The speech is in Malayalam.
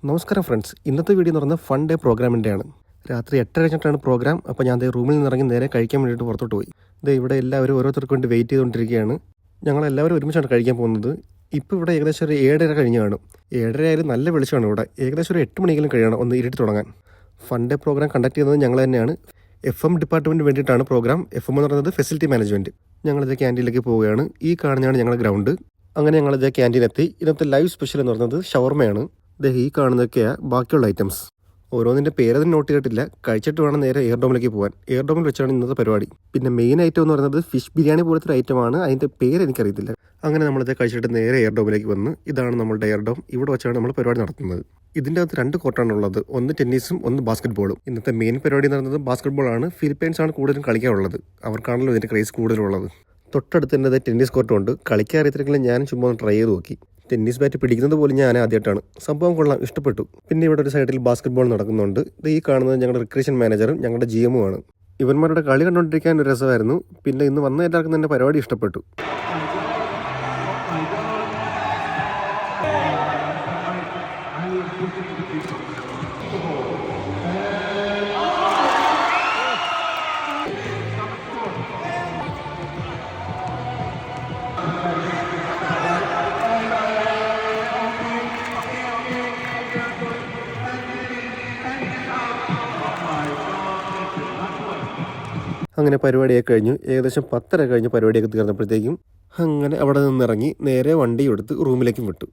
നമസ്കാരം ഫ്രണ്ട്സ്, ഇന്നത്തെ വീഡിയോ എന്ന് പറയുന്നത് ഫൺ ഡേ പ്രോഗ്രാമിൻ്റെയാണ്. രാത്രി 8:30 കഴിഞ്ഞിട്ടാണ് പ്രോഗ്രാം. അപ്പോൾ ഞാൻ റൂമിൽ നിന്നിറങ്ങി നേരെ കഴിക്കാൻ വേണ്ടിയിട്ട് പുറത്തോട്ട് പോയി. ഇവിടെ എല്ലാവരും ഓരോരുത്തർക്ക് വേണ്ടി വെയിറ്റ് ചെയ്തുകൊണ്ടിരിക്കുകയാണ്. ഞങ്ങളെല്ലാവരും ഒരുമിച്ചാണ് കഴിക്കാൻ പോകുന്നത്. ഇപ്പോൾ ഇവിടെ ഏകദേശം ഒരു 7:30 കഴിഞ്ഞ് കാണും. 7:30 ആയാലും നല്ല വെളിച്ചമാണ് ഇവിടെ. ഏകദേശം ഒരു 8 മണിയെങ്കിലും കഴിയണം ഒന്ന് ഇരുട്ടി തുടങ്ങാൻ. ഫൺ ഡേ പ്രോഗ്രാം കണ്ടക്ട് ചെയ്യുന്നത് ഞങ്ങൾ തന്നെയാണ്. FM ഡിപ്പാർട്ട്മെൻറ്റിന് വേണ്ടിയിട്ടാണ് പ്രോഗ്രാം. FM എന്ന് പറയുന്നത് ഫെസിലിറ്റി മാനേജ്മെൻറ്റ്. ഞങ്ങളിത് ക്യാൻറ്റീനിലേക്ക് പോവുകയാണ്. ഈ കാണുന്നതാണ് ഞങ്ങളുടെ ഗ്രൗണ്ട്. അങ്ങനെ ഞങ്ങളിത് ക്യാൻറ്റീനെത്തി. ഇന്നത്തെ ലൈവ് സ്പെഷ്യൽ എന്ന് പറയുന്നത് ഷവർമയാണ്. ഈ കാണുന്നതൊക്കെയാണ് ബാക്കിയുള്ള ഐറ്റംസ്. ഓരോന്നിൻ്റെ പേരൊന്നും നോട്ട് ചെയ്തിട്ടില്ല. കഴിച്ചിട്ട് വേണം നേരെ എയർ ഡോമിലേക്ക് പോകാൻ. എയർ ഡോമിൽ വെച്ചാണ് ഇന്നത്തെ പരിപാടി. പിന്നെ മെയിൻ ഐറ്റം എന്ന് പറയുന്നത് ഫിഷ് ബിരിയാണി പോലത്തെ ഒരു ഐറ്റമാണ്. അതിൻ്റെ പേര് എനിക്കറിയത്തില്ല. അങ്ങനെ നമ്മളിത് കഴിച്ചിട്ട് നേരെ എയർ ഡോമിലേക്ക് വന്ന് ഇതാണ് നമ്മളുടെ എയർ ഡോം. ഇവിടെ വെച്ചാണ് നമ്മൾ പരിപാടി നടത്തുന്നത്. ഇതിൻ്റെ അകത്ത് 2 കോർട്ടാണുള്ളത്. ഒന്ന് ടെന്നീസും ഒന്ന് ബാസ്കറ്റ് ബോളും. ഇന്നത്തെ മെയിൻ പരിപാടി എന്ന് പറയുന്നത് ബാസ്കറ്റ് ബോളാണ്. ഫിലിപ്പൈൻസാണ് കൂടുതലും കളിക്കാനുള്ളത്. അവർക്കാണല്ലോ ഇതിൻ്റെ ക്രേസ് കൂടുതലുള്ളത്. തൊട്ടടുത്ത് തന്നെ ടെന്നീസ് കോർട്ടും ഉണ്ട്. കളിക്കാൻ അറിയത്തില്ലെങ്കിലും ഞാനും ചുമ്മാ ഒന്ന് ട്രൈ ചെയ്ത് നോക്കി. ടെന്നീസ് ബാറ്റ് പിടിക്കുന്നത് പോലും ഞാൻ ആദ്യമായിട്ടാണ്. സംഭവം കൊള്ളാം, ഇഷ്ടപ്പെട്ടു. പിന്നെ ഇവിടെ ഒരു സൈഡിൽ ബാസ്കറ്റ് ബോൾ നടക്കുന്നുണ്ട്. ഈ കാണുന്നത് ഞങ്ങളുടെ റിക്രിയേഷൻ മാനേജറും ഞങ്ങളുടെ GM ആണ്. ഇവന്മാരുടെ കളി കണ്ടുകൊണ്ടിരിക്കാൻ ഒരു രസമായിരുന്നു. പിന്നെ ഇന്ന് വന്ന എല്ലാവർക്കും തന്നെ പരിപാടി ഇഷ്ടപ്പെട്ടു. അങ്ങനെ പരിപാടിയൊക്കെ കഴിഞ്ഞു. ഏകദേശം 10:30 കഴിഞ്ഞ് പരിപാടിയൊക്കെ തീർന്നപ്പോഴത്തേക്കും അങ്ങനെ അവിടെ നിന്നിറങ്ങി നേരെ വണ്ടി എടുത്ത് റൂമിലേക്കും വിട്ടു.